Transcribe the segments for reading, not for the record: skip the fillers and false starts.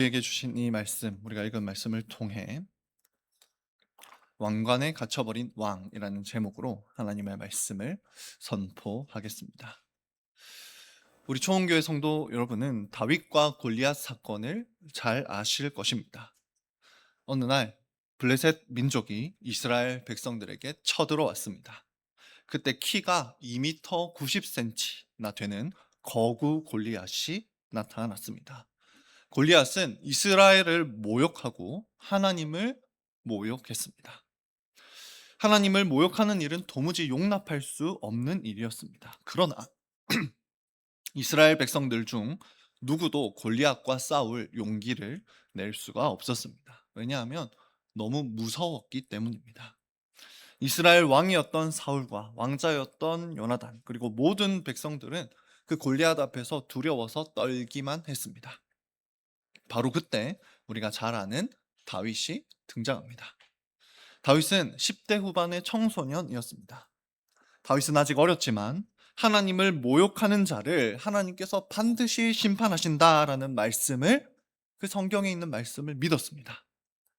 우리에게 주신 이 말씀, 우리가 읽은 말씀을 통해 왕관에 갇혀버린 왕이라는 제목으로 하나님의 말씀을 선포하겠습니다. 우리 초원교회 성도 여러분은 다윗과 골리앗 사건을 잘 아실 것입니다. 어느 날 블레셋 민족이 이스라엘 백성들에게 쳐들어왔습니다. 그때 키가 2m 90cm나 되는 거구 골리앗이 나타났습니다. 골리앗은 이스라엘을 모욕하고 하나님을 모욕했습니다. 하나님을 모욕하는 일은 도무지 용납할 수 없는 일이었습니다. 그러나 이스라엘 백성들 중 누구도 골리앗과 싸울 용기를 낼 수가 없었습니다. 왜냐하면 너무 무서웠기 때문입니다. 이스라엘 왕이었던 사울과 왕자였던 요나단, 그리고 모든 백성들은 그 골리앗 앞에서 두려워서 떨기만 했습니다. 바로 그때 우리가 잘 아는 다윗이 등장합니다. 다윗은 10대 후반의 청소년이었습니다. 다윗은 아직 어렸지만 하나님을 모욕하는 자를 하나님께서 반드시 심판하신다라는 말씀을, 그 성경에 있는 말씀을 믿었습니다.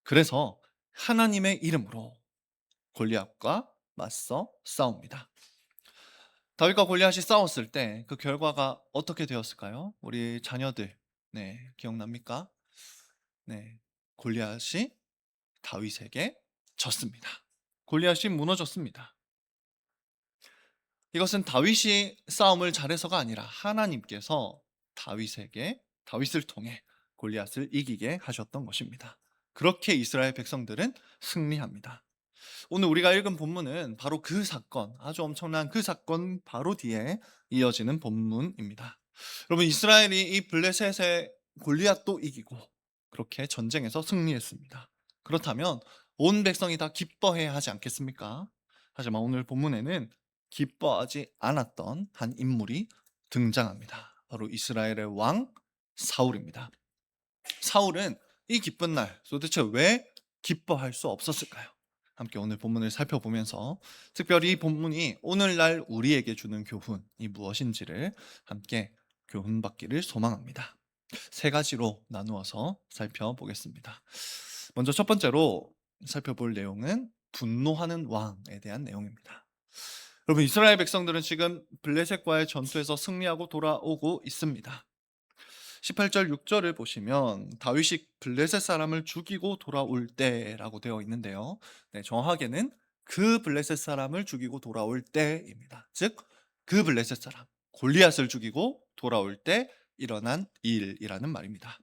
그래서 하나님의 이름으로 골리앗과 맞서 싸웁니다. 다윗과 골리앗이 싸웠을 때 그 결과가 어떻게 되었을까요? 우리 자녀들, 기억납니까? 네, 골리앗이 다윗에게 졌습니다. 골리앗이 무너졌습니다. 이것은 다윗이 싸움을 잘해서가 아니라 하나님께서 다윗을 통해 골리앗을 이기게 하셨던 것입니다. 그렇게 이스라엘 백성들은 승리합니다. 오늘 우리가 읽은 본문은 바로 그 사건, 아주 엄청난 그 사건 바로 뒤에 이어지는 본문입니다. 여러분, 이스라엘이 이 블레셋의 골리앗도 이기고 그렇게 전쟁에서 승리했습니다. 그렇다면 온 백성이 다 기뻐해야 하지 않겠습니까? 하지만 오늘 본문에는 기뻐하지 않았던 한 인물이 등장합니다. 바로 이스라엘의 왕 사울입니다. 사울은 이 기쁜 날 도대체 왜 기뻐할 수 없었을까요? 함께 오늘 본문을 살펴보면서 특별히 이 본문이 오늘날 우리에게 주는 교훈이 무엇인지를 함께 교훈받기를 소망합니다. 세 가지로 나누어서 살펴보겠습니다. 먼저 첫 번째로 살펴볼 내용은 분노하는 왕에 대한 내용입니다. 여러분, 이스라엘 백성들은 지금 블레셋과의 전투에서 승리하고 돌아오고 있습니다. 18절 6절을 보시면 다윗이 블레셋 사람을 죽이고 돌아올 때라고 되어 있는데요. 정확하게는 그 블레셋 사람을 죽이고 돌아올 때입니다. 즉, 그 블레셋 사람 골리앗을 죽이고 돌아올 때 일어난 일이라는 말입니다.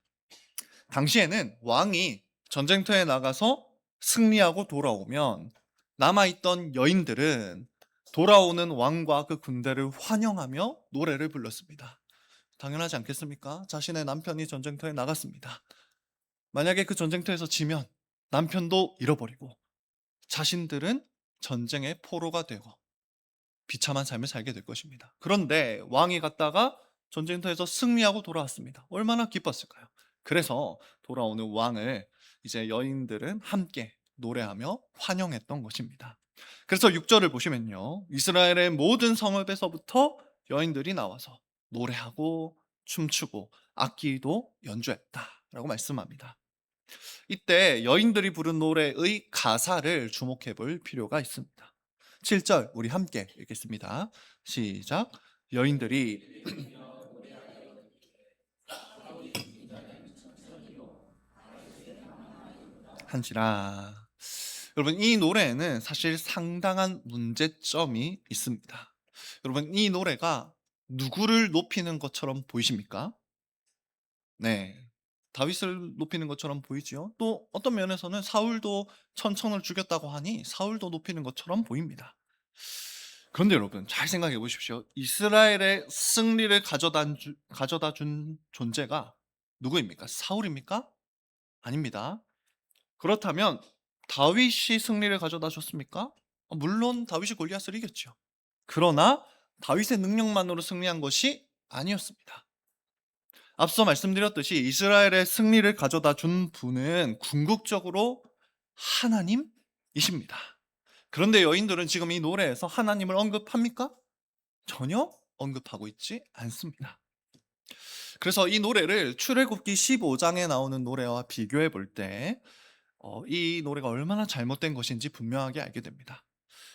당시에는 왕이 전쟁터에 나가서 승리하고 돌아오면 남아있던 여인들은 돌아오는 왕과 그 군대를 환영하며 노래를 불렀습니다. 당연하지 않겠습니까? 자신의 남편이 전쟁터에 나갔습니다. 만약에 그 전쟁터에서 지면 남편도 잃어버리고 자신들은 전쟁의 포로가 되고 비참한 삶을 살게 될 것입니다. 그런데 왕이 갔다가 전쟁터에서 승리하고 돌아왔습니다. 얼마나 기뻤을까요? 그래서 돌아오는 왕을 이제 여인들은 함께 노래하며 환영했던 것입니다. 그래서 6절을 보시면요, 이스라엘의 모든 성읍에서부터 여인들이 나와서 노래하고 춤추고 악기도 연주했다라고 말씀합니다. 이때 여인들이 부른 노래의 가사를 주목해 볼 필요가 있습니다. 7절 우리 함께 읽겠습니다. 시작. 여인들이 한지라. 여러분, 이 노래에는 사실 상당한 문제점이 있습니다. 여러분, 이 노래가 누구를 높이는 것처럼 보이십니까? 네, 다윗을 높이는 것처럼 보이지요. 또 어떤 면에서는 사울도 천천을 죽였다고 하니 사울도 높이는 것처럼 보입니다. 그런데 여러분, 잘 생각해 보십시오. 이스라엘의 승리를 가져다 준 존재가 누구입니까? 사울입니까? 아닙니다. 그렇다면 다윗이 승리를 가져다 줬습니까? 물론 다윗이 골리앗을 이겼죠. 그러나 다윗의 능력만으로 승리한 것이 아니었습니다. 앞서 말씀드렸듯이 이스라엘의 승리를 가져다 준 분은 궁극적으로 하나님이십니다. 그런데 여인들은 지금 이 노래에서 하나님을 언급합니까? 전혀 언급하고 있지 않습니다. 그래서 이 노래를 출애굽기 15장에 나오는 노래와 비교해 볼 때 이 노래가 얼마나 잘못된 것인지 분명하게 알게 됩니다.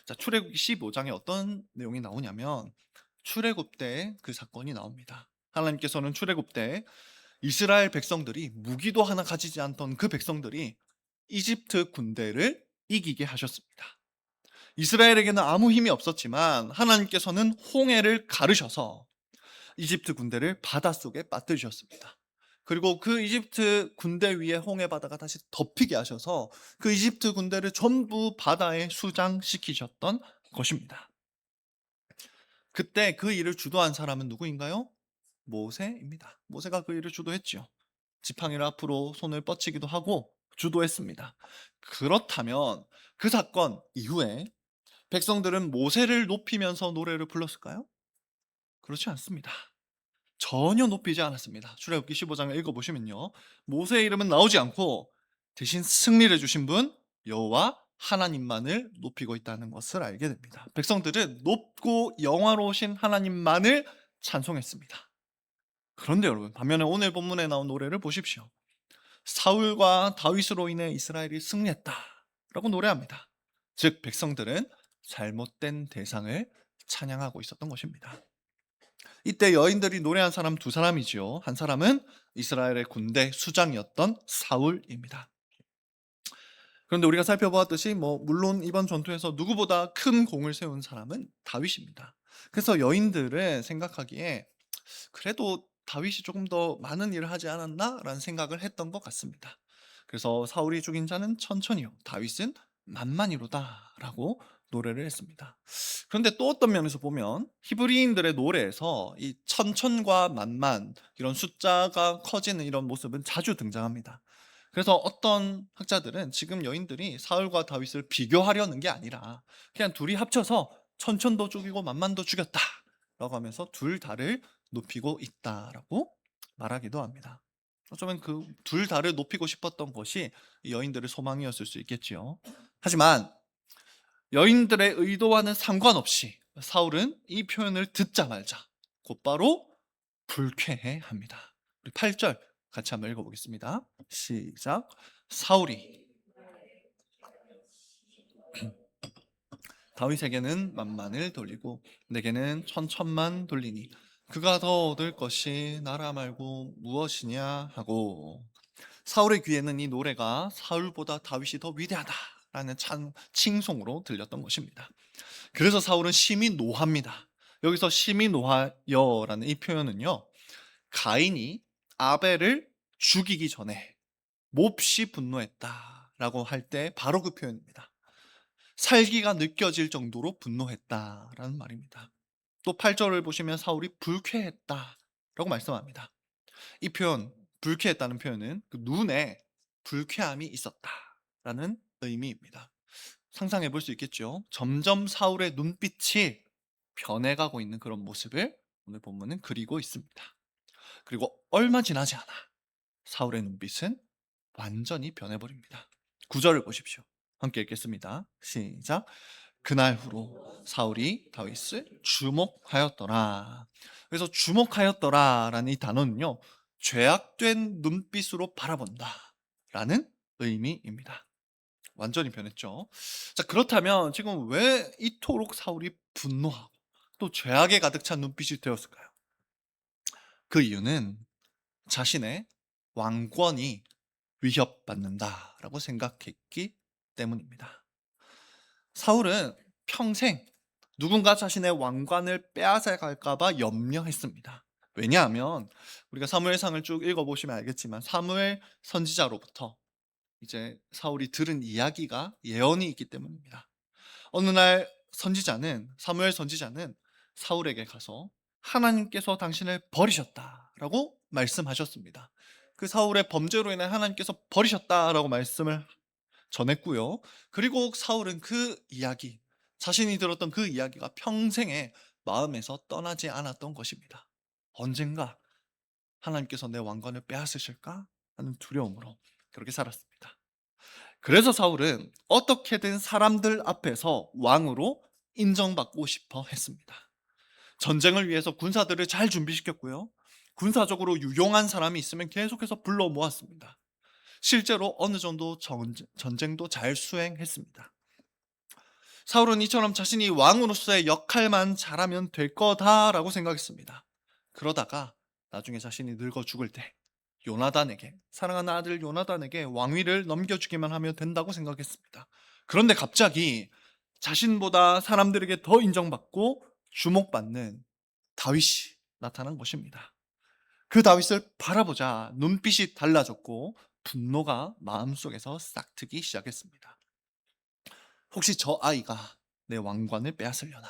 자, 출애굽기 15장에 어떤 내용이 나오냐면 출애굽 때 그 사건이 나옵니다. 하나님께서는 출애굽 때 이스라엘 백성들이 무기도 하나 가지지 않던 그 백성들이 이집트 군대를 이기게 하셨습니다. 이스라엘에게는 아무 힘이 없었지만 하나님께서는 홍해를 가르셔서 이집트 군대를 바닷속에 빠뜨리셨습니다. 그리고 그 이집트 군대 위에 홍해 바다가 다시 덮이게 하셔서 그 이집트 군대를 전부 바다에 수장시키셨던 것입니다. 그때 그 일을 주도한 사람은 누구인가요? 모세입니다. 모세가 그 일을 주도했지요. 지팡이를 앞으로 손을 뻗치기도 하고 주도했습니다. 그렇다면 그 사건 이후에 백성들은 모세를 높이면서 노래를 불렀을까요? 그렇지 않습니다. 전혀 높이지 않았습니다. 출애굽기 15장을 읽어보시면요, 모세의 이름은 나오지 않고 대신 승리를 주신 분 여호와 하나님만을 높이고 있다는 것을 알게 됩니다. 백성들은 높고 영화로우신 하나님만을 찬송했습니다. 그런데 여러분, 반면에 오늘 본문에 나온 노래를 보십시오. 사울과 다윗으로 인해 이스라엘이 승리했다라고 노래합니다. 즉 백성들은 잘못된 대상을 찬양하고 있었던 것입니다. 이때 여인들이 노래한 사람 두 사람이지요. 한 사람은 이스라엘의 군대 수장이었던 사울입니다. 그런데 우리가 살펴보았듯이 물론 이번 전투에서 누구보다 큰 공을 세운 사람은 다윗입니다. 그래서 여인들은 생각하기에 그래도 다윗이 조금 더 많은 일을 하지 않았나라는 생각을 했던 것 같습니다. 그래서 사울이 죽인 자는 천천히요, 다윗은 만만히로다라고 노래를 했습니다. 그런데 또 어떤 면에서 보면 히브리인들의 노래에서 이 천천과 만만, 이런 숫자가 커지는 이런 모습은 자주 등장합니다. 그래서 어떤 학자들은 지금 여인들이 사울과 다윗을 비교하려는 게 아니라 그냥 둘이 합쳐서 천천도 죽이고 만만도 죽였다라고 하면서 둘 다를 높이고 있다라고 말하기도 합니다. 어쩌면 그 둘 다를 높이고 싶었던 것이 이 여인들의 소망이었을 수 있겠지요. 하지만 여인들의 의도와는 상관없이 사울은 이 표현을 듣자마자 곧바로 불쾌해합니다. 우리 8절 같이 한번 읽어보겠습니다. 시작. 사울이 다윗에게는 만만을 돌리고 내게는 천천만 돌리니 그가 더 얻을 것이 나라 말고 무엇이냐 하고, 사울의 귀에는 이 노래가 사울보다 다윗이 더 위대하다라는 칭송으로 들렸던 것입니다. 그래서 사울은 심히 노합니다. 여기서 심히 노하여라는 이 표현은요, 가인이 아벨을 죽이기 전에 몹시 분노했다라고 할 때 바로 그 표현입니다. 살기가 느껴질 정도로 분노했다라는 말입니다. 또 8절을 보시면 사울이 불쾌했다라고 말씀합니다. 이 표현, 불쾌했다는 표현은 그 눈에 불쾌함이 있었다라는 의미입니다. 상상해 볼 수 있겠죠. 점점 사울의 눈빛이 변해가고 있는 그런 모습을 오늘 본문은 그리고 있습니다. 그리고 얼마 지나지 않아 사울의 눈빛은 완전히 변해버립니다. 9절을 보십시오. 함께 읽겠습니다. 시작. 그날 후로 사울이 다윗을 주목하였더라. 그래서 주목하였더라라는 이 단어는요, 죄악된 눈빛으로 바라본다 라는 의미입니다. 완전히 변했죠. 자, 그렇다면 지금 왜 이토록 사울이 분노하고 또 죄악에 가득 찬 눈빛이 되었을까요? 그 이유는 자신의 왕권이 위협받는다라고 생각했기 때문입니다. 사울은 평생 누군가 자신의 왕관을 빼앗아 갈까봐 염려했습니다. 왜냐하면 우리가 사무엘상을 쭉 읽어보시면 알겠지만 사무엘 선지자로부터 이제 사울이 들은 이야기가 예언이 있기 때문입니다. 어느 날 사무엘 선지자는 사울에게 가서 하나님께서 당신을 버리셨다라고 말씀하셨습니다. 그 사울의 범죄로 인해 하나님께서 버리셨다라고 말씀을 전했고요. 그리고 사울은 그 이야기, 자신이 들었던 그 이야기가 평생에 마음에서 떠나지 않았던 것입니다. 언젠가 하나님께서 내 왕관을 빼앗으실까 하는 두려움으로 그렇게 살았습니다. 그래서 사울은 어떻게든 사람들 앞에서 왕으로 인정받고 싶어 했습니다. 전쟁을 위해서 군사들을 잘 준비시켰고요. 군사적으로 유용한 사람이 있으면 계속해서 불러 모았습니다. 실제로 어느 정도 전쟁도 잘 수행했습니다. 사울은 이처럼 자신이 왕으로서의 역할만 잘하면 될 거다라고 생각했습니다. 그러다가 나중에 자신이 늙어 죽을 때 요나단에게, 사랑하는 아들 요나단에게 왕위를 넘겨주기만 하면 된다고 생각했습니다. 그런데 갑자기 자신보다 사람들에게 더 인정받고 주목받는 다윗이 나타난 것입니다. 그 다윗을 바라보자 눈빛이 달라졌고 분노가 마음속에서 싹트기 시작했습니다. 혹시 저 아이가 내 왕관을 빼앗으려나?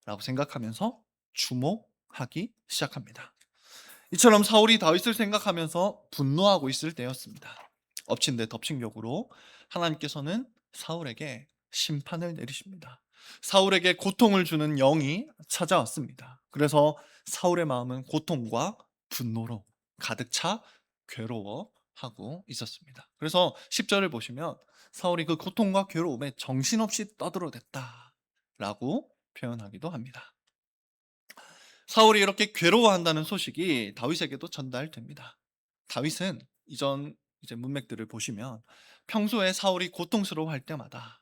라고 생각하면서 주목하기 시작합니다. 이처럼 사울이 다윗을 생각하면서 분노하고 있을 때였습니다. 엎친 데 덮친 격으로 하나님께서는 사울에게 심판을 내리십니다. 사울에게 고통을 주는 영이 찾아왔습니다. 그래서 사울의 마음은 고통과 분노로 가득 차 괴로워하고 있었습니다. 그래서 10절을 보시면 사울이 그 고통과 괴로움에 정신없이 떠들어댔다라고 표현하기도 합니다. 사울이 이렇게 괴로워한다는 소식이 다윗에게도 전달됩니다. 다윗은 이전 이제 문맥들을 보시면 평소에 사울이 고통스러워할 때마다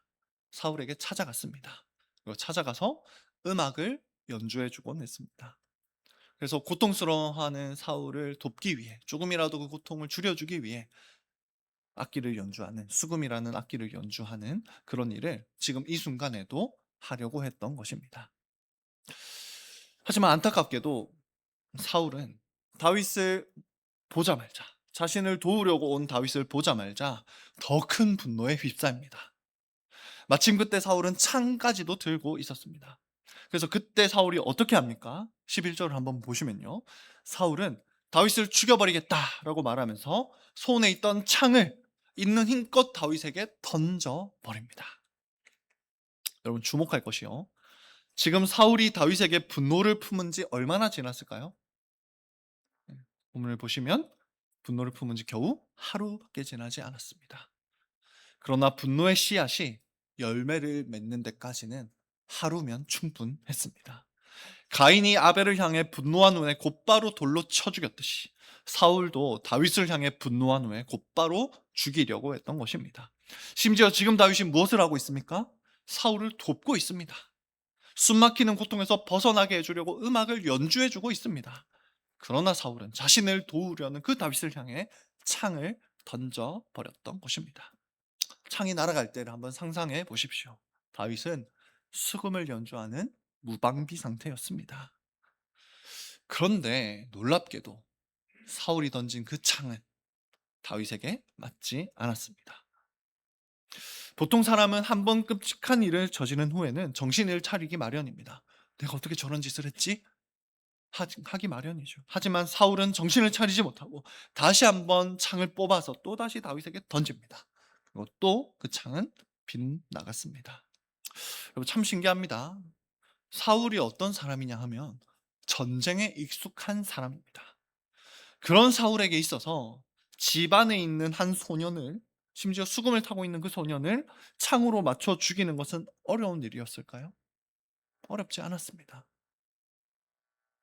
사울에게 찾아갔습니다. 그리고 찾아가서 음악을 연주해주곤 했습니다. 그래서 고통스러워하는 사울을 돕기 위해, 조금이라도 그 고통을 줄여주기 위해 악기를 연주하는, 수금이라는 악기를 연주하는 그런 일을 지금 이 순간에도 하려고 했던 것입니다. 하지만 안타깝게도 사울은 다윗을 보자마자, 자신을 도우려고 온 다윗을 보자마자 더 큰 분노에 휩싸입니다. 마침 그때 사울은 창까지도 들고 있었습니다. 그래서 그때 사울이 어떻게 합니까? 11절을 한번 보시면요, 사울은 다윗을 죽여버리겠다라고 말하면서 손에 있던 창을 있는 힘껏 다윗에게 던져버립니다. 여러분 주목할 것이요, 지금 사울이 다윗에게 분노를 품은 지 얼마나 지났을까요? 본문을 보시면 분노를 품은 지 겨우 하루밖에 지나지 않았습니다. 그러나 분노의 씨앗이 열매를 맺는 데까지는 하루면 충분했습니다. 가인이 아벨을 향해 분노한 후에 곧바로 돌로 쳐 죽였듯이 사울도 다윗을 향해 분노한 후에 곧바로 죽이려고 했던 것입니다. 심지어 지금 다윗이 무엇을 하고 있습니까? 사울을 돕고 있습니다. 숨막히는 고통에서 벗어나게 해주려고 음악을 연주해주고 있습니다. 그러나 사울은 자신을 도우려는 그 다윗을 향해 창을 던져버렸던 것입니다. 창이 날아갈 때를 한번 상상해 보십시오. 다윗은 수금을 연주하는 무방비 상태였습니다. 그런데 놀랍게도 사울이 던진 그 창은 다윗에게 맞지 않았습니다. 보통 사람은 한 번 끔찍한 일을 저지른 후에는 정신을 차리기 마련입니다. 내가 어떻게 저런 짓을 했지? 하기 마련이죠. 하지만 사울은 정신을 차리지 못하고 다시 한번 창을 뽑아서 또다시 다윗에게 던집니다. 그리고 또 그 창은 빗나갔습니다. 여러분 참 신기합니다. 사울이 어떤 사람이냐 하면 전쟁에 익숙한 사람입니다. 그런 사울에게 있어서 집안에 있는 한 소년을, 심지어 수금을 타고 있는 그 소년을 창으로 맞춰 죽이는 것은 어려운 일이었을까요? 어렵지 않았습니다.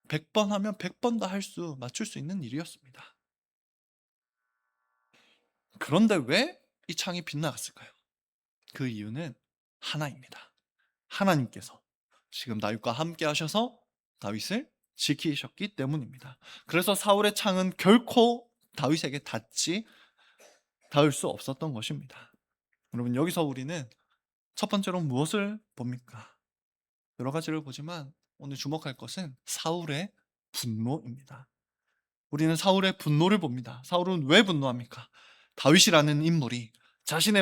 100번 하면 100번 다 맞출 수 있는 일이었습니다. 그런데 왜 이 창이 빗나갔을까요? 그 이유는 하나입니다. 하나님께서 지금 다윗과 함께 하셔서 다윗을 지키셨기 때문입니다. 그래서 사울의 창은 결코 다윗에게 닿을 수 없었던 것입니다. 여러분 여기서 우리는 첫 번째로 무엇을 봅니까? 여러 가지를 보지만 오늘 주목할 것은 사울의 분노입니다. 우리는 사울의 분노를 봅니다. 사울은 왜 분노합니까? 다윗이라는 인물이 자신의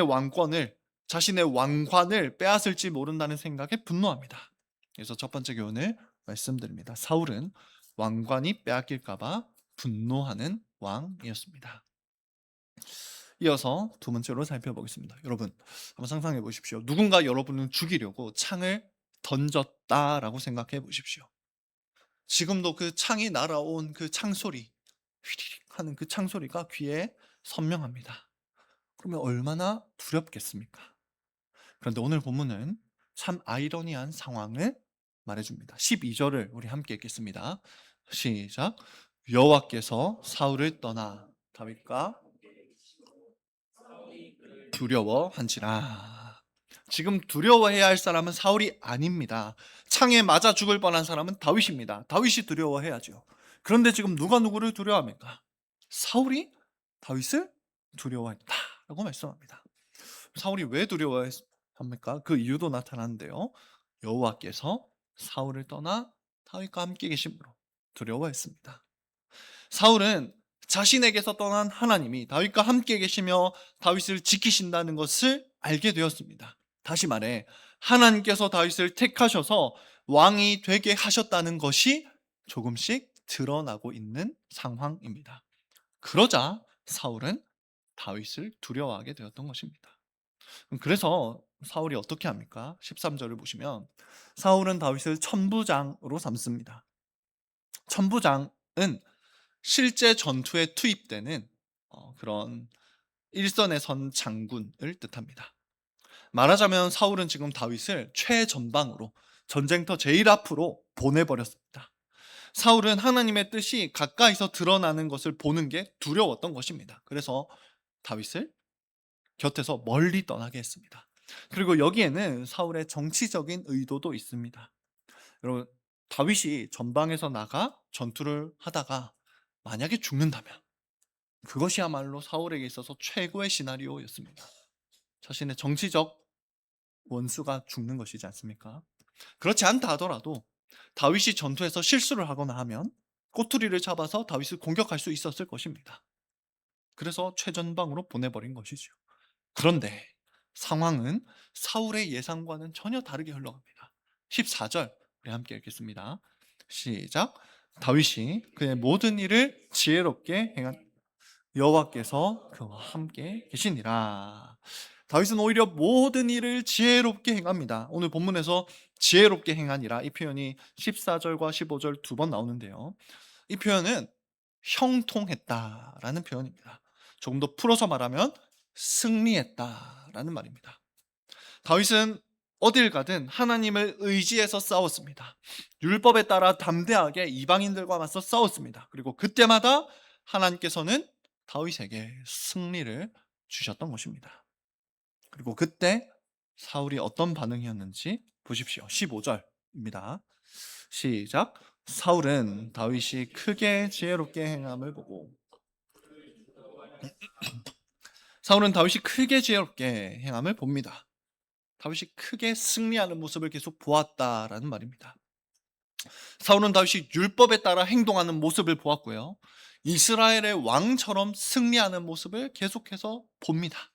왕관을 빼앗을지 모른다는 생각에 분노합니다. 그래서 첫 번째 교훈을 말씀드립니다. 사울은 왕관이 빼앗길까봐 분노하는 왕이었습니다. 이어서 두 번째로 살펴보겠습니다. 여러분 한번 상상해 보십시오. 누군가 여러분을 죽이려고 창을 던졌다라고 생각해 보십시오. 지금도 그 창이 날아온 그 창소리, 휘리릭 하는 그 창소리가 귀에 선명합니다. 그러면 얼마나 두렵겠습니까? 그런데 오늘 본문은 참 아이러니한 상황을 말해줍니다. 12절을 우리 함께 읽겠습니다. 시작. 여호와께서 사울을 떠나 다윗과 두려워한지라. 지금 두려워해야 할 사람은 사울이 아닙니다. 창에 맞아 죽을 뻔한 사람은 다윗입니다. 다윗이 두려워해야죠. 그런데 지금 누가 누구를 두려워합니까? 사울이 다윗을 두려워했다라고 말씀합니다. 사울이 왜 두려워합니까? 그 이유도 나타나는데요. 여호와께서 사울을 떠나 다윗과 함께 계심으로 두려워했습니다. 사울은 자신에게서 떠난 하나님이 다윗과 함께 계시며 다윗을 지키신다는 것을 알게 되었습니다. 다시 말해 하나님께서 다윗을 택하셔서 왕이 되게 하셨다는 것이 조금씩 드러나고 있는 상황입니다. 그러자 사울은 다윗을 두려워하게 되었던 것입니다. 그래서 사울이 어떻게 합니까? 13절을 보시면 사울은 다윗을 천부장으로 삼습니다. 천부장은 실제 전투에 투입되는 그런 일선에 선 장군을 뜻합니다. 말하자면 사울은 지금 다윗을 최전방으로 전쟁터 제일 앞으로 보내버렸습니다. 사울은 하나님의 뜻이 가까이서 드러나는 것을 보는 게 두려웠던 것입니다. 그래서 다윗을 곁에서 멀리 떠나게 했습니다. 그리고 여기에는 사울의 정치적인 의도도 있습니다. 여러분, 다윗이 전방에서 나가 전투를 하다가 만약에 죽는다면 그것이야말로 사울에게 있어서 최고의 시나리오였습니다. 자신의 정치적 원수가 죽는 것이지 않습니까? 그렇지 않다 하더라도 다윗이 전투에서 실수를 하거나 하면 꼬투리를 잡아서 다윗을 공격할 수 있었을 것입니다. 그래서 최전방으로 보내버린 것이죠. 그런데 상황은 사울의 예상과는 전혀 다르게 흘러갑니다. 14절 우리 함께 읽겠습니다. 시작. 다윗이 그의 모든 일을 지혜롭게 행한 여호와께서 그와 함께 계시니라. 다윗은 오히려 모든 일을 지혜롭게 행합니다. 오늘 본문에서 지혜롭게 행하니라 이 표현이 14절과 15절 두 번 나오는데요. 이 표현은 형통했다라는 표현입니다. 조금 더 풀어서 말하면 승리했다라는 말입니다. 다윗은 어딜 가든 하나님을 의지해서 싸웠습니다. 율법에 따라 담대하게 이방인들과 맞서 싸웠습니다. 그리고 그때마다 하나님께서는 다윗에게 승리를 주셨던 것입니다. 그리고 그때 사울이 어떤 반응이었는지 보십시오. 15절입니다. 시작. 사울은 다윗이 크게 지혜롭게 행함을 보고 사울은 다윗이 크게 지혜롭게 행함을 봅니다. 다윗이 크게 승리하는 모습을 계속 보았다라는 말입니다. 사울은 다윗이 율법에 따라 행동하는 모습을 보았고요. 이스라엘의 왕처럼 승리하는 모습을 계속해서 봅니다.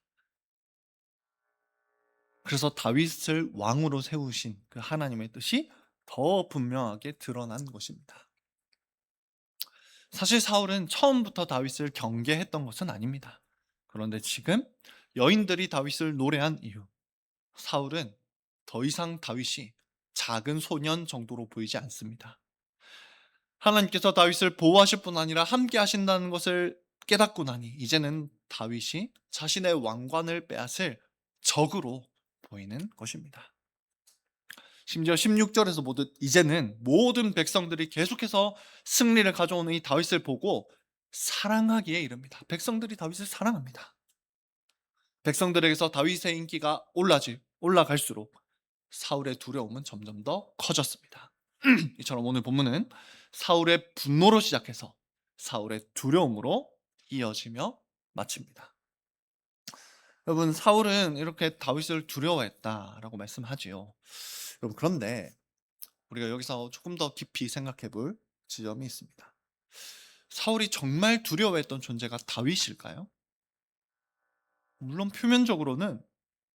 그래서 다윗을 왕으로 세우신 그 하나님의 뜻이 더 분명하게 드러난 것입니다. 사실 사울은 처음부터 다윗을 경계했던 것은 아닙니다. 그런데 지금 여인들이 다윗을 노래한 이유, 사울은 더 이상 다윗이 작은 소년 정도로 보이지 않습니다. 하나님께서 다윗을 보호하실 뿐 아니라 함께 하신다는 것을 깨닫고 나니 이제는 다윗이 자신의 왕관을 빼앗을 적으로 보이는 것입니다. 심지어 16절에서 보듯 이제는 모든 백성들이 계속해서 승리를 가져오는 이 다윗을 보고 사랑하기에 이릅니다. 백성들이 다윗을 사랑합니다. 백성들에게서 다윗의 인기가 올라갈수록 사울의 두려움은 점점 더 커졌습니다. 이처럼 오늘 본문은 사울의 분노로 시작해서 사울의 두려움으로 이어지며 마칩니다. 여러분, 사울은 이렇게 다윗을 두려워했다라고 말씀하지요. 여러분, 그런데 우리가 여기서 조금 더 깊이 생각해 볼 지점이 있습니다. 사울이 정말 두려워했던 존재가 다윗일까요? 물론 표면적으로는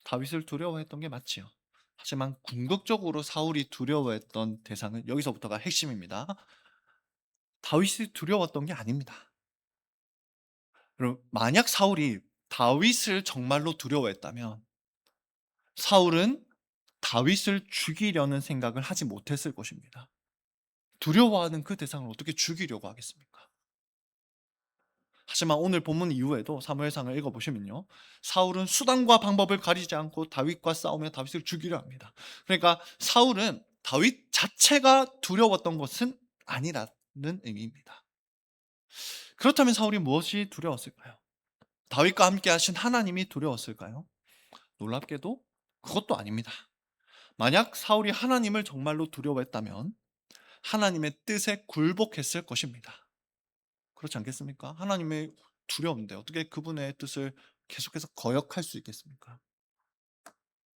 다윗을 두려워했던 게 맞지요. 하지만 궁극적으로 사울이 두려워했던 대상은 여기서부터가 핵심입니다. 다윗이 두려웠던 게 아닙니다. 여러분, 만약 사울이 다윗을 정말로 두려워했다면 사울은 다윗을 죽이려는 생각을 하지 못했을 것입니다. 두려워하는 그 대상을 어떻게 죽이려고 하겠습니까? 하지만 오늘 본문 이후에도 사무엘상을 읽어보시면요, 사울은 수단과 방법을 가리지 않고 다윗과 싸우며 다윗을 죽이려 합니다. 그러니까 사울은 다윗 자체가 두려웠던 것은 아니라는 의미입니다. 그렇다면 사울이 무엇이 두려웠을까요? 다윗과 함께 하신 하나님이 두려웠을까요? 놀랍게도 그것도 아닙니다. 만약 사울이 하나님을 정말로 두려워했다면 하나님의 뜻에 굴복했을 것입니다. 그렇지 않겠습니까? 하나님의 두려운데 어떻게 그분의 뜻을 계속해서 거역할 수 있겠습니까?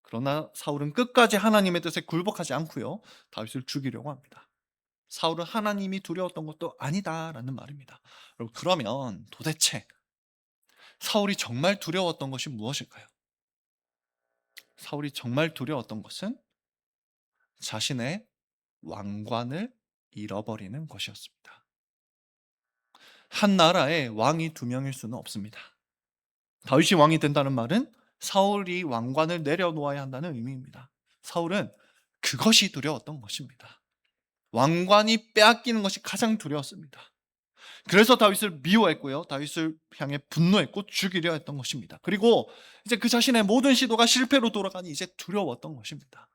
그러나 사울은 끝까지 하나님의 뜻에 굴복하지 않고요. 다윗을 죽이려고 합니다. 사울은 하나님이 두려웠던 것도 아니다라는 말입니다. 여러분, 그러면 도대체 사울이 정말 두려웠던 것이 무엇일까요? 사울이 정말 두려웠던 것은 자신의 왕관을 잃어버리는 것이었습니다. 한 나라에 왕이 두 명일 수는 없습니다. 다윗이 왕이 된다는 말은 사울이 왕관을 내려놓아야 한다는 의미입니다. 사울은 그것이 두려웠던 것입니다. 왕관이 빼앗기는 것이 가장 두려웠습니다. 그래서 다윗을 미워했고요. 다윗을 향해 분노했고 죽이려 했던 것입니다. 그리고 이제 그 자신의 모든 시도가 실패로 돌아가니 이제 두려웠던 것입니다.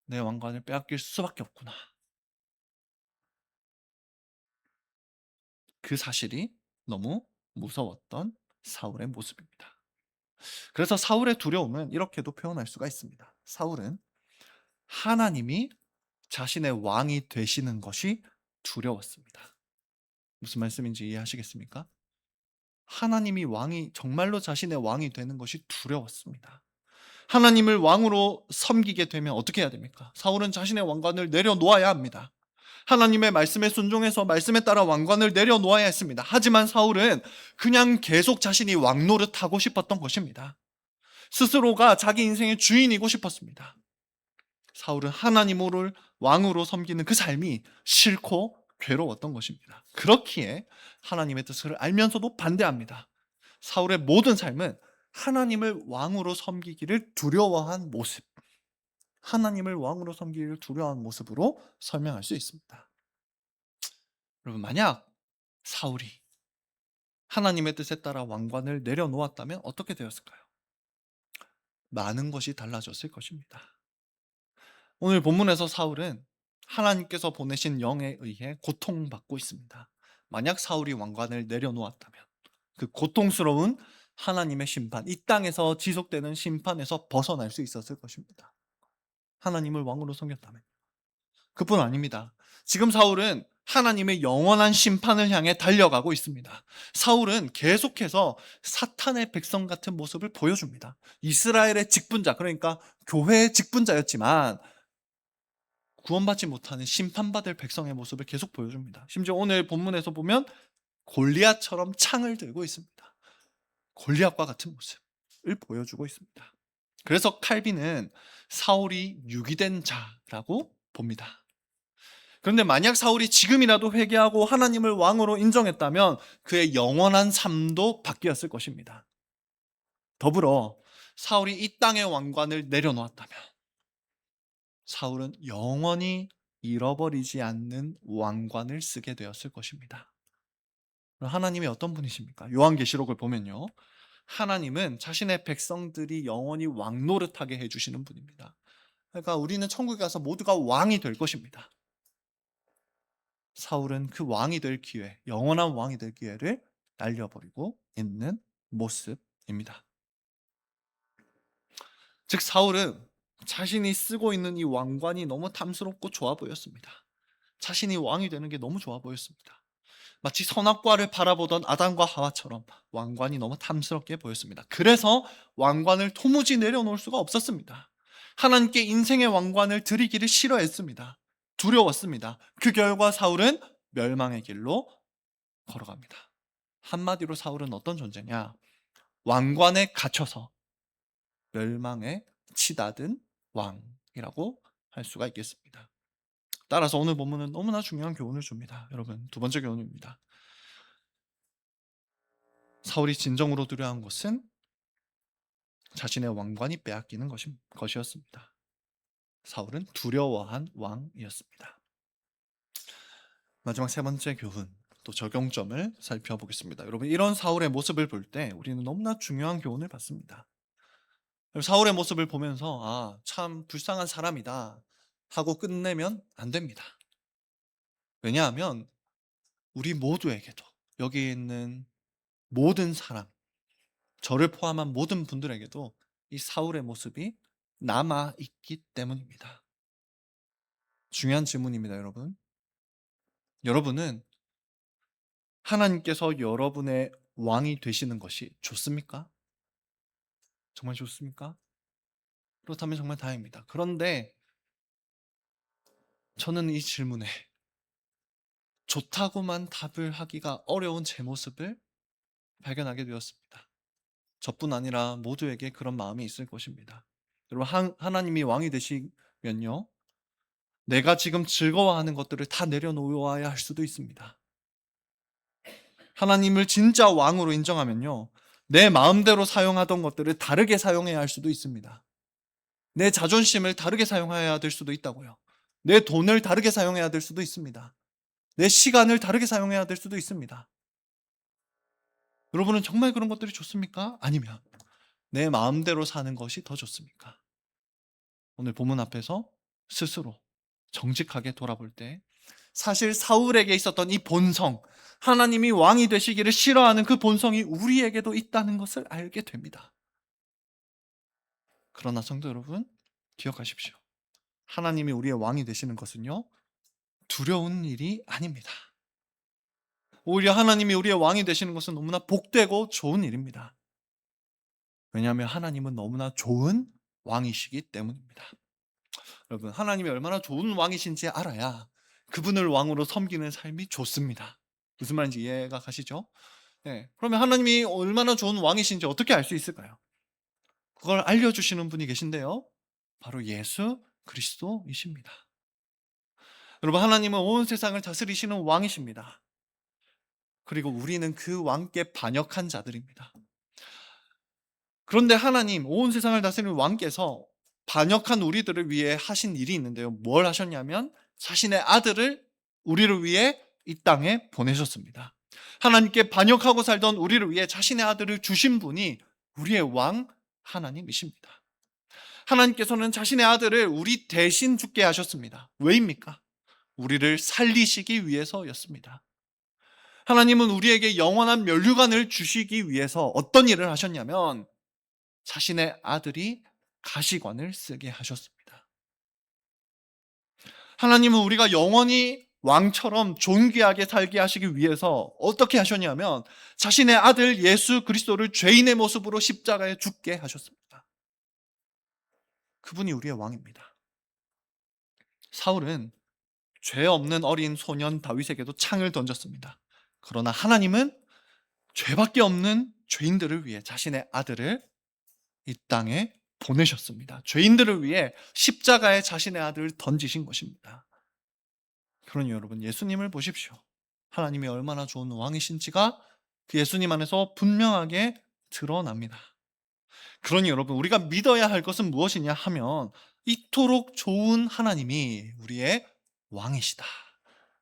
내 왕관을 빼앗길 수밖에 없구나. 그 사실이 너무 무서웠던 사울의 모습입니다. 그래서 사울의 두려움은 이렇게도 표현할 수가 있습니다. 사울은 하나님이 자신의 왕이 되시는 것이 두려웠습니다. 무슨 말씀인지 이해하시겠습니까? 하나님이 왕이 정말로 자신의 왕이 되는 것이 두려웠습니다. 하나님을 왕으로 섬기게 되면 어떻게 해야 됩니까? 사울은 자신의 왕관을 내려놓아야 합니다. 하나님의 말씀에 순종해서 말씀에 따라 왕관을 내려놓아야 했습니다. 하지만 사울은 그냥 계속 자신이 왕 노릇하고 싶었던 것입니다. 스스로가 자기 인생의 주인이고 싶었습니다. 사울은 하나님을 왕으로 섬기는 그 삶이 싫고 괴로웠던 것입니다. 그렇기에 하나님의 뜻을 알면서도 반대합니다. 사울의 모든 삶은 하나님을 왕으로 섬기기를 두려워한 모습, 하나님을 왕으로 섬기기를 두려워한 모습으로 설명할 수 있습니다. 여러분, 만약 사울이 하나님의 뜻에 따라 왕관을 내려놓았다면 어떻게 되었을까요? 많은 것이 달라졌을 것입니다. 오늘 본문에서 사울은 하나님께서 보내신 영에 의해 고통받고 있습니다. 만약 사울이 왕관을 내려놓았다면 그 고통스러운 하나님의 심판, 이 땅에서 지속되는 심판에서 벗어날 수 있었을 것입니다. 하나님을 왕으로 섬겼다면. 그뿐 아닙니다. 지금 사울은 하나님의 영원한 심판을 향해 달려가고 있습니다. 사울은 계속해서 사탄의 백성 같은 모습을 보여줍니다. 이스라엘의 직분자, 그러니까 교회의 직분자였지만 구원받지 못하는 심판받을 백성의 모습을 계속 보여줍니다. 심지어 오늘 본문에서 보면 골리앗처럼 창을 들고 있습니다. 골리앗과 같은 모습을 보여주고 있습니다. 그래서 칼빈은 사울이 유기된 자라고 봅니다. 그런데 만약 사울이 지금이라도 회개하고 하나님을 왕으로 인정했다면 그의 영원한 삶도 바뀌었을 것입니다. 더불어 사울이 이 땅의 왕관을 내려놓았다면 사울은 영원히 잃어버리지 않는 왕관을 쓰게 되었을 것입니다. 하나님이 어떤 분이십니까? 요한계시록을 보면요, 하나님은 자신의 백성들이 영원히 왕 노릇하게 해주시는 분입니다. 그러니까 우리는 천국에 가서 모두가 왕이 될 것입니다. 사울은 그 왕이 될 기회, 영원한 왕이 될 기회를 날려버리고 있는 모습입니다. 즉 사울은 자신이 쓰고 있는 이 왕관이 너무 탐스럽고 좋아 보였습니다. 자신이 왕이 되는 게 너무 좋아 보였습니다. 마치 선악과를 바라보던 아담과 하와처럼 왕관이 너무 탐스럽게 보였습니다. 그래서 왕관을 도무지 내려놓을 수가 없었습니다. 하나님께 인생의 왕관을 드리기를 싫어했습니다. 두려웠습니다. 그 결과 사울은 멸망의 길로 걸어갑니다. 한마디로 사울은 어떤 존재냐? 왕관에 갇혀서 멸망에 치닫은 왕이라고 할 수가 있겠습니다. 따라서 오늘 본문은 너무나 중요한 교훈을 줍니다. 여러분, 두 번째 교훈입니다. 사울이 진정으로 두려워한 것은 자신의 왕관이 빼앗기는 것이었습니다. 사울은 두려워한 왕이었습니다. 마지막 세 번째 교훈, 또 적용점을 살펴보겠습니다. 여러분, 이런 사울의 모습을 볼 때 우리는 너무나 중요한 교훈을 받습니다. 사울의 모습을 보면서 참 불쌍한 사람이다 하고 끝내면 안 됩니다. 왜냐하면 우리 모두에게도 여기에 있는 모든 사람, 저를 포함한 모든 분들에게도 이 사울의 모습이 남아 있기 때문입니다. 중요한 질문입니다, 여러분. 여러분은 하나님께서 여러분의 왕이 되시는 것이 좋습니까? 정말 좋습니까? 그렇다면 정말 다행입니다. 그런데 저는 이 질문에 좋다고만 답을 하기가 어려운 제 모습을 발견하게 되었습니다. 저뿐 아니라 모두에게 그런 마음이 있을 것입니다. 여러분, 하나님이 왕이 되시면요, 내가 지금 즐거워하는 것들을 다 내려놓아야 할 수도 있습니다. 하나님을 진짜 왕으로 인정하면요, 내 마음대로 사용하던 것들을 다르게 사용해야 할 수도 있습니다. 내 자존심을 다르게 사용해야 될 수도 있다고요. 내 돈을 다르게 사용해야 될 수도 있습니다. 내 시간을 다르게 사용해야 될 수도 있습니다. 여러분은 정말 그런 것들이 좋습니까? 아니면 내 마음대로 사는 것이 더 좋습니까? 오늘 본문 앞에서 스스로 정직하게 돌아볼 때 사실 사울에게 있었던 이 본성, 하나님이 왕이 되시기를 싫어하는 그 본성이 우리에게도 있다는 것을 알게 됩니다. 그러나 성도 여러분, 기억하십시오. 하나님이 우리의 왕이 되시는 것은요, 두려운 일이 아닙니다. 오히려 하나님이 우리의 왕이 되시는 것은 너무나 복되고 좋은 일입니다. 왜냐하면 하나님은 너무나 좋은 왕이시기 때문입니다. 여러분, 하나님이 얼마나 좋은 왕이신지 알아야 그분을 왕으로 섬기는 삶이 좋습니다. 무슨 말인지 이해가 가시죠? 네. 그러면 하나님이 얼마나 좋은 왕이신지 어떻게 알 수 있을까요? 그걸 알려주시는 분이 계신데요, 바로 예수 그리스도이십니다. 여러분, 하나님은 온 세상을 다스리시는 왕이십니다. 그리고 우리는 그 왕께 반역한 자들입니다. 그런데 하나님, 온 세상을 다스리는 왕께서 반역한 우리들을 위해 하신 일이 있는데요, 뭘 하셨냐면 자신의 아들을 우리를 위해 이 땅에 보내셨습니다. 하나님께 반역하고 살던 우리를 위해 자신의 아들을 주신 분이 우리의 왕 하나님이십니다. 하나님께서는 자신의 아들을 우리 대신 죽게 하셨습니다. 왜입니까? 우리를 살리시기 위해서였습니다. 하나님은 우리에게 영원한 면류관을 주시기 위해서 어떤 일을 하셨냐면 자신의 아들이 가시관을 쓰게 하셨습니다. 하나님은 우리가 영원히 왕처럼 존귀하게 살게 하시기 위해서 어떻게 하셨냐면 자신의 아들 예수 그리스도를 죄인의 모습으로 십자가에 죽게 하셨습니다. 그분이 우리의 왕입니다. 사울은 죄 없는 어린 소년 다윗에게도 창을 던졌습니다. 그러나 하나님은 죄밖에 없는 죄인들을 위해 자신의 아들을 이 땅에 보내셨습니다. 죄인들을 위해 십자가에 자신의 아들을 던지신 것입니다. 그러니 여러분, 예수님을 보십시오. 하나님이 얼마나 좋은 왕이신지가 그 예수님 안에서 분명하게 드러납니다. 그러니 여러분, 우리가 믿어야 할 것은 무엇이냐 하면 이토록 좋은 하나님이 우리의 왕이시다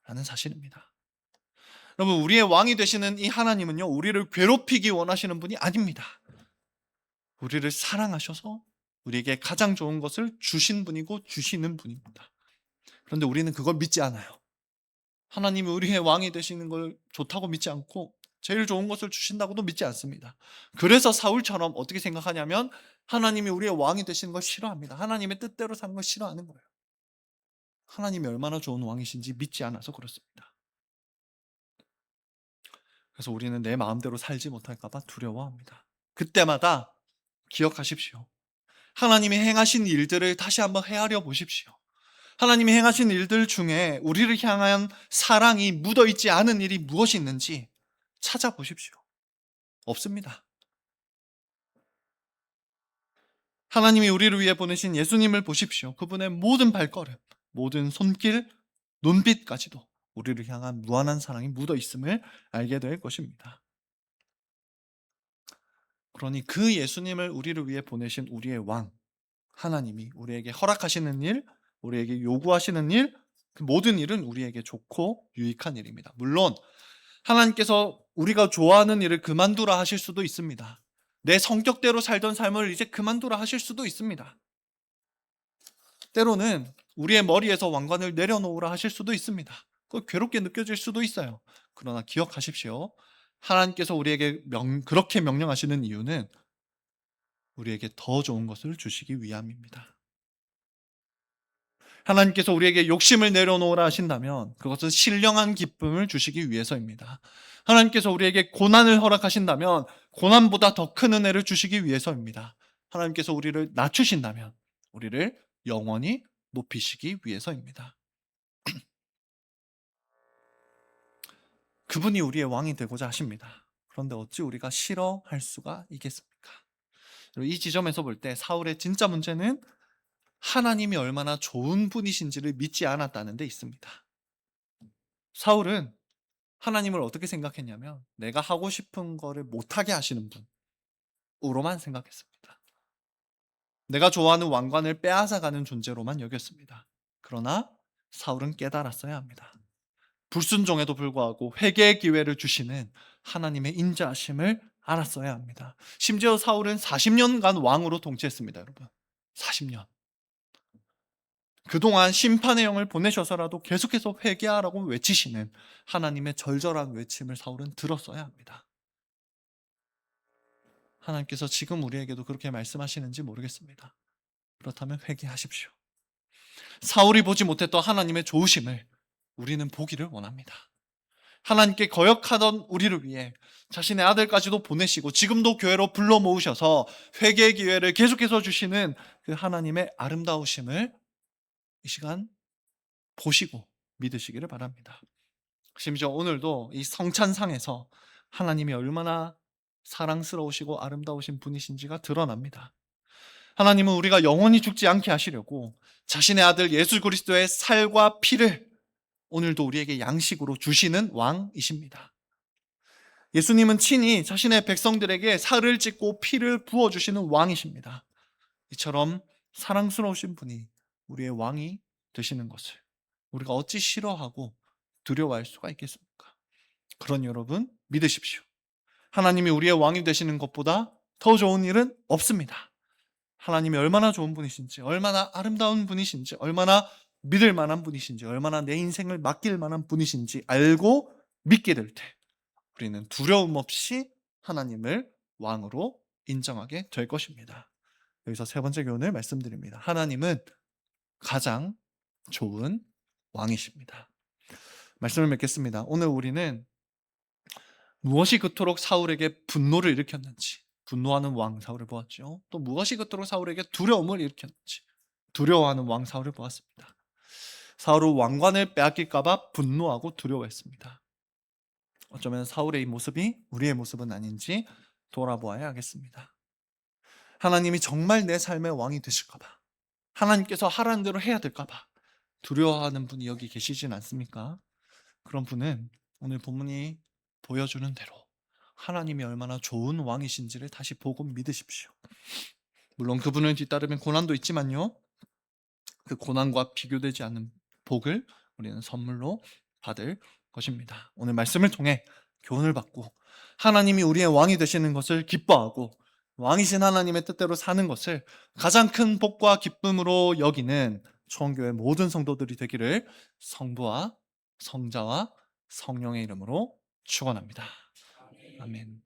라는 사실입니다. 여러분, 우리의 왕이 되시는 이 하나님은요, 우리를 괴롭히기 원하시는 분이 아닙니다. 우리를 사랑하셔서 우리에게 가장 좋은 것을 주신 분이고 주시는 분입니다. 그런데 우리는 그걸 믿지 않아요. 하나님이 우리의 왕이 되시는 걸 좋다고 믿지 않고 제일 좋은 것을 주신다고도 믿지 않습니다. 그래서 사울처럼 어떻게 생각하냐면 하나님이 우리의 왕이 되시는 걸 싫어합니다. 하나님의 뜻대로 사는 걸 싫어하는 거예요. 하나님이 얼마나 좋은 왕이신지 믿지 않아서 그렇습니다. 그래서 우리는 내 마음대로 살지 못할까 봐 두려워합니다. 그때마다 기억하십시오. 하나님이 행하신 일들을 다시 한번 헤아려 보십시오. 하나님이 행하신 일들 중에 우리를 향한 사랑이 묻어있지 않은 일이 무엇이 있는지 찾아보십시오. 없습니다. 하나님이 우리를 위해 보내신 예수님을 보십시오. 그분의 모든 발걸음, 모든 손길, 눈빛까지도 우리를 향한 무한한 사랑이 묻어있음을 알게 될 것입니다. 그러니 그 예수님을 우리를 위해 보내신 우리의 왕 하나님이 우리에게 허락하시는 일, 우리에게 요구하시는 일, 그 모든 일은 우리에게 좋고 유익한 일입니다. 물론 하나님께서 우리가 좋아하는 일을 그만두라 하실 수도 있습니다. 내 성격대로 살던 삶을 이제 그만두라 하실 수도 있습니다. 때로는 우리의 머리에서 왕관을 내려놓으라 하실 수도 있습니다. 괴롭게 느껴질 수도 있어요. 그러나 기억하십시오. 하나님께서 우리에게 그렇게 명령하시는 이유는 우리에게 더 좋은 것을 주시기 위함입니다. 하나님께서 우리에게 욕심을 내려놓으라 하신다면 그것은 신령한 기쁨을 주시기 위해서입니다. 하나님께서 우리에게 고난을 허락하신다면 고난보다 더 큰 은혜를 주시기 위해서입니다. 하나님께서 우리를 낮추신다면 우리를 영원히 높이시기 위해서입니다. 그분이 우리의 왕이 되고자 하십니다. 그런데 어찌 우리가 싫어할 수가 있겠습니까? 이 지점에서 볼 때 사울의 진짜 문제는 하나님이 얼마나 좋은 분이신지를 믿지 않았다는 데 있습니다. 사울은 하나님을 어떻게 생각했냐면 내가 하고 싶은 거를 못하게 하시는 분으로만 생각했습니다. 내가 좋아하는 왕관을 빼앗아가는 존재로만 여겼습니다. 그러나 사울은 깨달았어야 합니다. 불순종에도 불구하고 회개의 기회를 주시는 하나님의 인자하심을 알았어야 합니다. 심지어 사울은 40년간 왕으로 통치했습니다, 여러분. 40년. 그동안 심판의 영을 보내셔서라도 계속해서 회개하라고 외치시는 하나님의 절절한 외침을 사울은 들었어야 합니다. 하나님께서 지금 우리에게도 그렇게 말씀하시는지 모르겠습니다. 그렇다면 회개하십시오. 사울이 보지 못했던 하나님의 좋으심을 우리는 보기를 원합니다. 하나님께 거역하던 우리를 위해 자신의 아들까지도 보내시고 지금도 교회로 불러 모으셔서 회개의 기회를 계속해서 주시는 그 하나님의 아름다우심을 이 시간 보시고 믿으시기를 바랍니다. 심지어 오늘도 이 성찬상에서 하나님이 얼마나 사랑스러우시고 아름다우신 분이신지가 드러납니다. 하나님은 우리가 영원히 죽지 않게 하시려고 자신의 아들 예수 그리스도의 살과 피를 오늘도 우리에게 양식으로 주시는 왕이십니다. 예수님은 친히 자신의 백성들에게 살을 찢고 피를 부어주시는 왕이십니다. 이처럼 사랑스러우신 분이 우리의 왕이 되시는 것을 우리가 어찌 싫어하고 두려워할 수가 있겠습니까? 그런 여러분 믿으십시오. 하나님이 우리의 왕이 되시는 것보다 더 좋은 일은 없습니다. 하나님이 얼마나 좋은 분이신지, 얼마나 아름다운 분이신지, 얼마나 믿을 만한 분이신지, 얼마나 내 인생을 맡길 만한 분이신지 알고 믿게 될 때 우리는 두려움 없이 하나님을 왕으로 인정하게 될 것입니다. 여기서 세 번째 교훈을 말씀드립니다. 하나님은 가장 좋은 왕이십니다. 말씀을 맺겠습니다. 오늘 우리는 무엇이 그토록 사울에게 분노를 일으켰는지, 분노하는 왕 사울을 보았죠. 또 무엇이 그토록 사울에게 두려움을 일으켰는지, 두려워하는 왕 사울을 보았습니다. 사울은 왕관을 빼앗길까봐 분노하고 두려워했습니다. 어쩌면 사울의 이 모습이 우리의 모습은 아닌지 돌아보아야 하겠습니다. 하나님이 정말 내 삶의 왕이 되실까봐, 하나님께서 하라는 대로 해야 될까봐 두려워하는 분이 여기 계시진 않습니까? 그런 분은 오늘 본문이 보여주는 대로 하나님이 얼마나 좋은 왕이신지를 다시 보고 믿으십시오. 물론 그분을 뒤따르면 고난도 있지만요, 그 고난과 비교되지 않는 복을 우리는 선물로 받을 것입니다. 오늘 말씀을 통해 교훈을 받고 하나님이 우리의 왕이 되시는 것을 기뻐하고 왕이신 하나님의 뜻대로 사는 것을 가장 큰 복과 기쁨으로 여기는 초원교회 모든 성도들이 되기를 성부와 성자와 성령의 이름으로 축원합니다. 아멘.